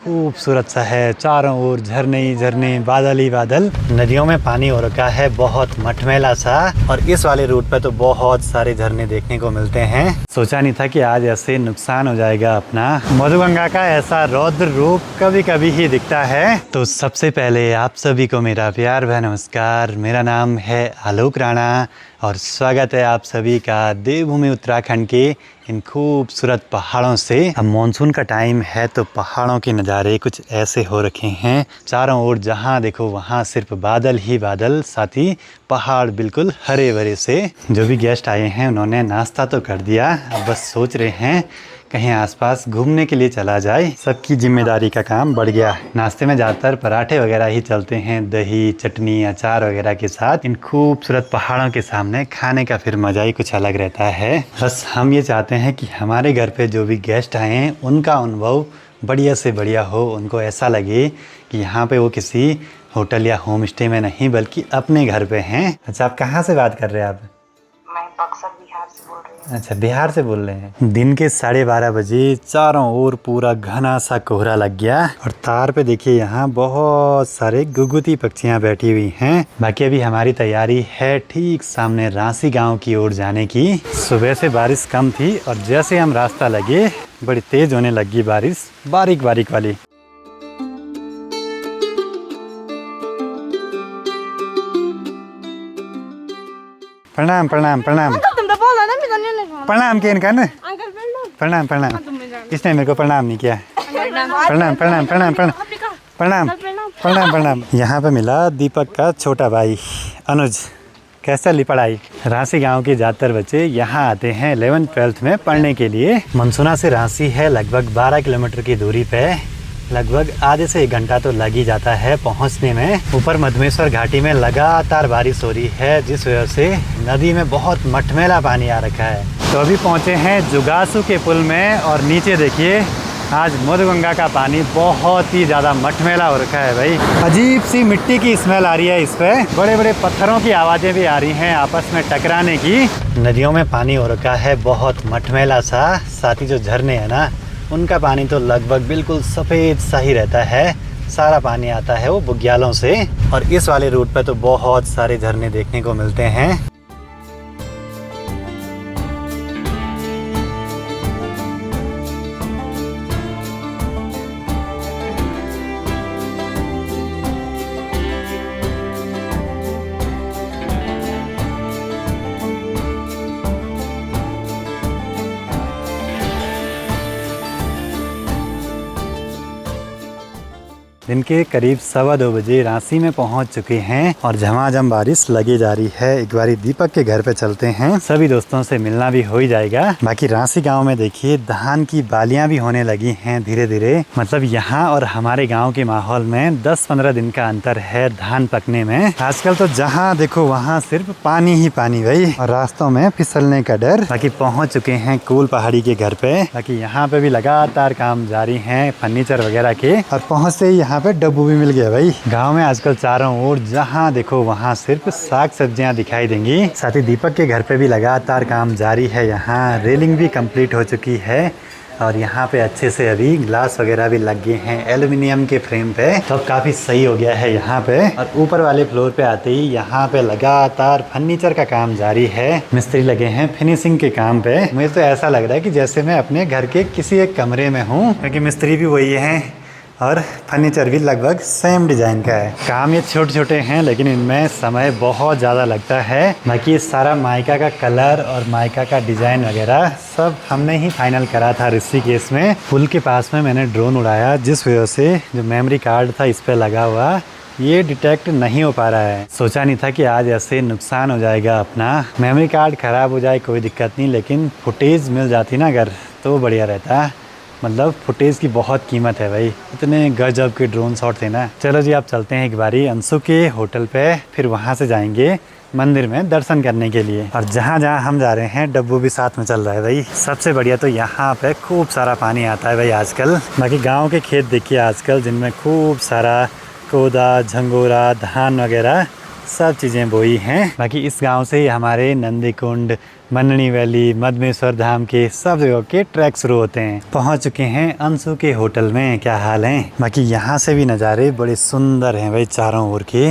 खूबसूरत सा है, चारों ओर झरने ही झरने, बादल ही बादल। नदियों में पानी हो रखा है बहुत मटमैला सा, और इस वाले रूट पे तो बहुत सारे झरने देखने को मिलते हैं। सोचा नहीं था कि आज ऐसे नुकसान हो जाएगा अपना। मधुगंगा का ऐसा रौद्र रूप कभी कभी ही दिखता है। तो सबसे पहले आप सभी को मेरा प्यार भरा नमस्कार। मेरा नाम है आलोक राणा और स्वागत है आप सभी का देवभूमि उत्तराखंड के इन खूबसूरत पहाड़ों से। अब मानसून का टाइम है तो पहाड़ों के नज़ारे कुछ ऐसे हो रखे हैं। चारों ओर जहां देखो वहां सिर्फ बादल ही बादल, साथ ही पहाड़ बिल्कुल हरे भरे से। जो भी गेस्ट आए हैं उन्होंने नाश्ता तो कर दिया, अब बस सोच रहे हैं कहीं आसपास घूमने के लिए चला जाए। सबकी जिम्मेदारी का काम बढ़ गया। नाश्ते में ज़्यादातर पराठे वगैरह ही चलते हैं, दही चटनी अचार वगैरह के साथ। इन खूबसूरत पहाड़ों के सामने खाने का फिर मज़ा ही कुछ अलग रहता है। बस हम ये चाहते हैं कि हमारे घर पे जो भी गेस्ट आए हैं उनका अनुभव बढ़िया से बढ़िया हो, उनको ऐसा लगे कि यहाँ पे वो किसी होटल या होम स्टे में नहीं बल्कि अपने घर पे हैं। अच्छा, आप कहाँ से बात कर रहे हैं? आप? मैं बक्सर बिहार से बोल रही हूँ। अच्छा, बिहार से बोल रहे हैं। दिन के 12:30 बजे चारों ओर पूरा घना सा कोहरा लग गया और तार पे देखिए यहाँ बहुत सारे गुगुती पक्षियाँ बैठी हुई हैं। बाकी अभी हमारी तैयारी है ठीक सामने रांसी गांव की ओर जाने की। सुबह से बारिश कम थी और जैसे हम रास्ता लगे बड़ी तेज होने लगी बारिश, बारीक बारीक वाली। प्रणाम प्रणाम प्रणाम प्रणाम के इनका ना, प्रणाम प्रणाम। इसने मेरे को प्रणाम नहीं किया। प्रणाम प्रणाम प्रणाम प्रणाम प्रणाम प्रणाम प्रणाम। यहाँ पे मिला दीपक का छोटा भाई अनुज। कैसे चली पढ़ाई? रांसी गांव के ज़्यादातर बच्चे यहाँ आते हैं 11th-12th में पढ़ने के लिए। मनसूना से रांसी है लगभग 12 किलोमीटर की दूरी पे। लगभग आधे से 1 घंटा तो लग ही जाता है पहुंचने में। ऊपर मधमेश्वर घाटी में लगातार बारिश हो रही है जिस वजह से नदी में बहुत मटमैला पानी आ रखा है। तो अभी पहुंचे हैं जुगासू के पुल में और नीचे देखिए आज मधुगंगा का पानी बहुत ही ज़्यादा मटमैला हो रखा है भाई। अजीब सी मिट्टी की स्मेल आ रही है इस पर। बड़े बड़े पत्थरों की आवाज़ें भी आ रही हैं आपस में टकराने की। नदियों में पानी हो रखा है बहुत मटमैला सा, साथ ही जो झरने हैं ना उनका पानी तो लगभग बिल्कुल सफ़ेद सा ही रहता है। सारा पानी आता है वो बुग्यालों से, और इस वाले रूट पे तो बहुत सारे झरने देखने को मिलते हैं। दिन के करीब 2:15 बजे रांसी में पहुंच चुके हैं और झमाझम बारिश लगी जा रही है। एक बारी दीपक के घर पे चलते हैं, सभी दोस्तों से मिलना भी हो ही जाएगा। बाकी रांसी गांव में देखिए धान की बालियां भी होने लगी हैं धीरे धीरे। मतलब यहाँ और हमारे गांव के माहौल में 10-15 दिन का अंतर है धान पकने में। आजकल तो जहाँ देखो वहाँ सिर्फ पानी ही पानी भाई, और रास्तों में फिसलने का डर। बाकी पहुँच चुके हैं कूल पहाड़ी के घर पे। बाकी यहाँ पे भी लगातार काम जारी है फर्नीचर वगैरह के, और पहुँचते ही यहाँ पे डब्बू भी मिल गया भाई। गांव में आजकल चारों ओर जहां देखो वहां सिर्फ साग सब्जियां दिखाई देंगी। साथ ही दीपक के घर पे भी लगातार काम जारी है। यहाँ रेलिंग भी कंप्लीट हो चुकी है और यहाँ पे अच्छे से अभी ग्लास वगैरह भी लग गए हैं एल्युमिनियम के फ्रेम पे। तो काफ़ी सही हो गया है यहाँ पे। और ऊपर वाले फ्लोर पे आते ही यहाँ पे लगातार फर्नीचर का काम जारी है। मिस्त्री लगे हैं फिनिशिंग के काम पे। मुझे तो ऐसा लग रहा है कि जैसे मैं अपने घर के किसी एक कमरे में हूँ, क्योंकि मिस्त्री भी वही हैं और फर्नीचर भी लगभग सेम डिज़ाइन का है। काम ये छोटे छोटे हैं लेकिन इनमें समय बहुत ज़्यादा लगता है। बाकी ये सारा माइका का कलर और माइका का डिज़ाइन वगैरह सब हमने ही फाइनल करा था ऋषिकेश में। पुल के पास में मैंने ड्रोन उड़ाया जिस वजह से जो मेमोरी कार्ड था इस पर लगा हुआ ये डिटेक्ट नहीं हो पा रहा है। सोचा नहीं था कि आज ऐसे नुकसान हो जाएगा अपना। मेमोरी कार्ड ख़राब हो जाए कोई दिक्कत नहीं, लेकिन फुटेज मिल जाती ना अगर तो बढ़िया रहता। मतलब फुटेज की बहुत कीमत है भाई, इतने गजब के ड्रोन शॉट थे ना। चलो जी आप चलते हैं एक बारी अंशु के होटल पे, फिर वहाँ से जाएंगे मंदिर में दर्शन करने के लिए। और जहाँ जहाँ हम जा रहे हैं डब्बू भी साथ में चल रहा है भाई। सबसे बढ़िया तो यहाँ पे खूब सारा पानी आता है भाई आजकल। बाकी गाँव के खेत देखिए आजकल जिनमें खूब सारा कोदा झंगोरा धान वगैरह सब चीज़ें बोई हैं। बाकी इस गांव से ही हमारे नंदी कुंड मननी वैली, मधमेश्वर धाम के सब जगह के ट्रैक शुरू होते हैं। पहुंच चुके हैं अंशु के होटल में। क्या हाल है? बाकी यहाँ से भी नज़ारे बड़े सुंदर हैं भाई चारों ओर के।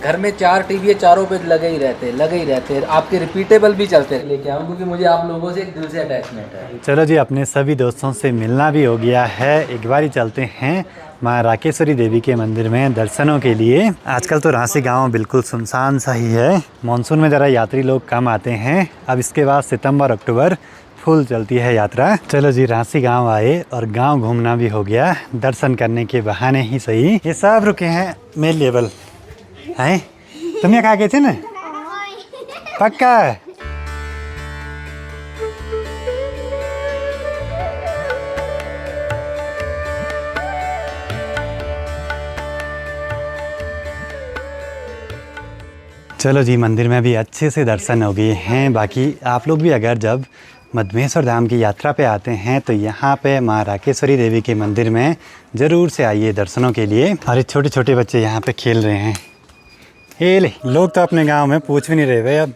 घर में 4 टीवी चारों पे लगे ही रहते हैं। आपके रिपीटेबल भी चलते हैं लेके आऊँ, क्योंकि मुझे आप लोगों से एक दिल से अटैचमेंट है। चलो जी, अपने सभी दोस्तों से मिलना भी हो गया है। एक बार ही चलते हैं माँ राकेश्वरी देवी के मंदिर में दर्शनों के लिए। आजकल तो रांसी गांव बिल्कुल सुनसान सा ही है। मानसून में ज़रा यात्री लोग कम आते हैं। अब इसके बाद सितंबर अक्टूबर फुल चलती है यात्रा। चलो जी, रांसी गांव आए और गांव घूमना भी हो गया, दर्शन करने के बहाने ही सही। ये सब रुके हैं मेल लेवल हैं। तुम यहाँ कहा गए थे ना? पक्का? चलो जी, मंदिर में भी अच्छे से दर्शन हो गए हैं। बाकी आप लोग भी अगर जब मधमेश्वर धाम की यात्रा पे आते हैं तो यहाँ पे माँ राकेश्वरी देवी के मंदिर में ज़रूर से आइए दर्शनों के लिए। और ये छोटे छोटे बच्चे यहाँ पे खेल रहे हैं। ये ले, लोग तो अपने गांव में पूछ भी नहीं रहे भाई अब।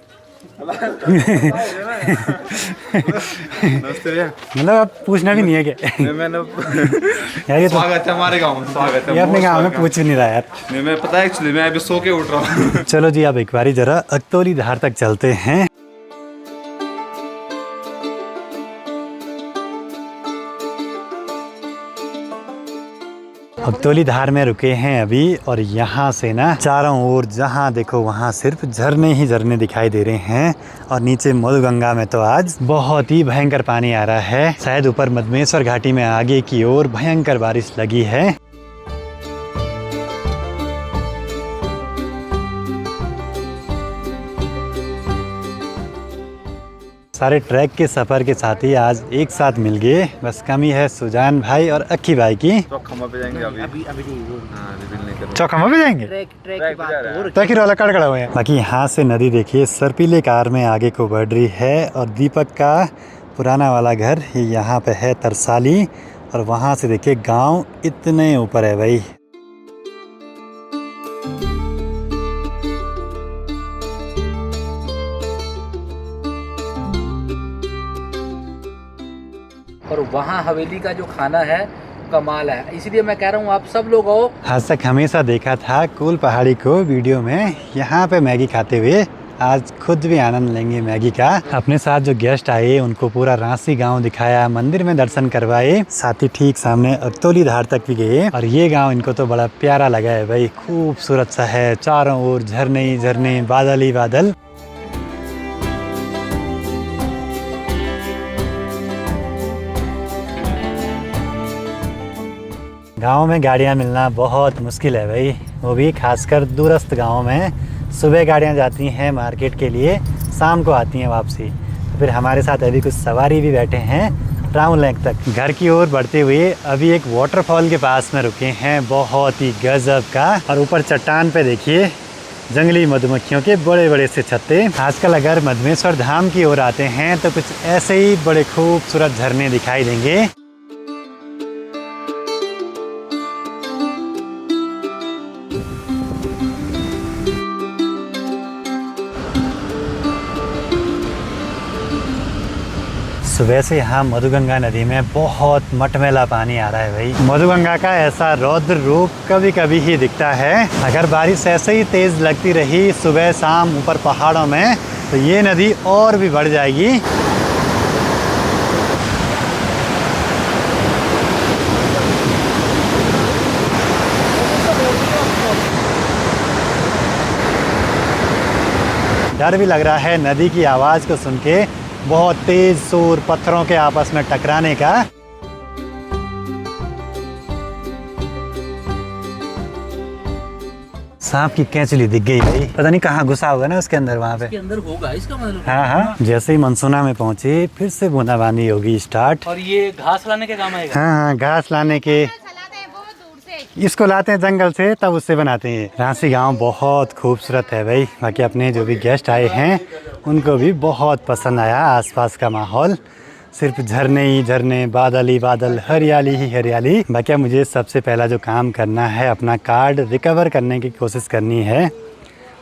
मतलब अब पूछना भी नहीं है क्या? यार ये तो स्वागत है हमारे गांव में, स्वागत है। ये अपने गांव में पूछ भी नहीं रहा यार। नहीं, मैं पता है एक्चुअली मैं अभी सो के उठ रहा हूँ। चलो जी, अब एक बारी जरा अकतौली धार तक चलते हैं। अकतौली धार में रुके हैं अभी और यहाँ से ना चारों ओर जहाँ देखो वहाँ सिर्फ झरने ही झरने दिखाई दे रहे हैं। और नीचे मधुगंगा में तो आज बहुत ही भयंकर पानी आ रहा है। शायद ऊपर मधमेश्वर घाटी में आगे की ओर भयंकर बारिश लगी है। सारे ट्रैक के सफ़र के साथी आज एक साथ मिल गए। बस कमी है सुजान भाई और अक्की भाई की। चौखमा पे जाएंगे अभी चौखमा पे जाएंगे? ट्रैक ही रोला कड़कड़ा हुए हैं। बाकी यहाँ से नदी देखिए सरपीले कार में आगे को बढ़ रही है। और दीपक का पुराना वाला घर ये यहाँ पे है तरसाली। और वहाँ से देखिए गांव इतने ऊपर है भाई। और वहाँ हवेली का जो खाना है कमाल है, इसलिए मैं कह रहा हूँ आप सब लोग आओ। आज तक हमेशा देखा था कुल पहाड़ी को वीडियो में, यहाँ पे मैगी खाते हुए। आज खुद भी आनंद लेंगे मैगी का। अपने साथ जो गेस्ट आए उनको पूरा रांसी गांव दिखाया, मंदिर में दर्शन करवाए, साथ ही ठीक सामने अकतौली धार तक भी गए। और ये गांव इनको तो बड़ा प्यारा लगा है भाई, खूबसूरत सा है, चारों ओर झरने ही झरने, बादल ही बादल। गांव में गाड़ियां मिलना बहुत मुश्किल है भाई, वो भी खासकर दूरस्थ गाँव में। सुबह गाड़ियां जाती हैं मार्केट के लिए, शाम को आती हैं वापसी। तो फिर हमारे साथ अभी कुछ सवारी भी बैठे हैं राउंड लेक तक। घर की ओर बढ़ते हुए अभी एक वाटरफॉल के पास में रुके हैं, बहुत ही गजब का। और ऊपर चट्टान पे देखिए जंगली मधुमक्खियों के बड़े बड़े से छत्ते। आजकल अगर मधमेश्वर धाम की ओर आते हैं तो कुछ ऐसे ही बड़े खूबसूरत झरने दिखाई देंगे। सुबह से यहाँ मधुगंगा नदी में बहुत मटमैला पानी आ रहा है भाई। मधुगंगा का ऐसा रौद्र रूप कभी कभी ही दिखता है। अगर बारिश ऐसे ही तेज़ लगती रही सुबह शाम ऊपर पहाड़ों में तो ये नदी और भी बढ़ जाएगी। डर भी लग रहा है नदी की आवाज़ को सुन के, बहुत तेज शोर पत्थरों के आपस में टकराने का। सांप की कैंचली दिख गई भाई, पता नहीं कहाँ घुसा होगा ना उसके अंदर, वहाँ पे इसके अंदर होगा इसका मतलब। हाँ हाँ, जैसे ही मनसूना में पहुंचे फिर से बूंदाबांदी होगी स्टार्ट। और ये घास लाने के काम आएगा। हाँ हाँ, घास लाने के, इसको लाते हैं जंगल से तब उससे बनाते हैं। रांसी गांव बहुत खूबसूरत है भाई। बाकी अपने जो भी गेस्ट आए हैं उनको भी बहुत पसंद आया आसपास का माहौल। सिर्फ झरने ही झरने, बादल ही बादल, हरियाली ही हरियाली। बाकी अब मुझे सबसे पहला जो काम करना है, अपना कार्ड रिकवर करने की कोशिश करनी है।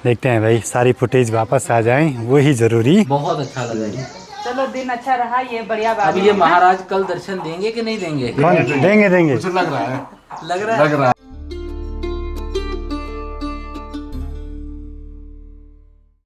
देखते हैं भाई, सारी फुटेज वापस आ जाएं, वही ज़रूरी। बहुत अच्छा लगा ये। चलो दिन अच्छा रहा, ये बढ़िया बात अब ये महाराज कल दर्शन देंगे कि नहीं देंगे? कौन देंगे? लग रहा है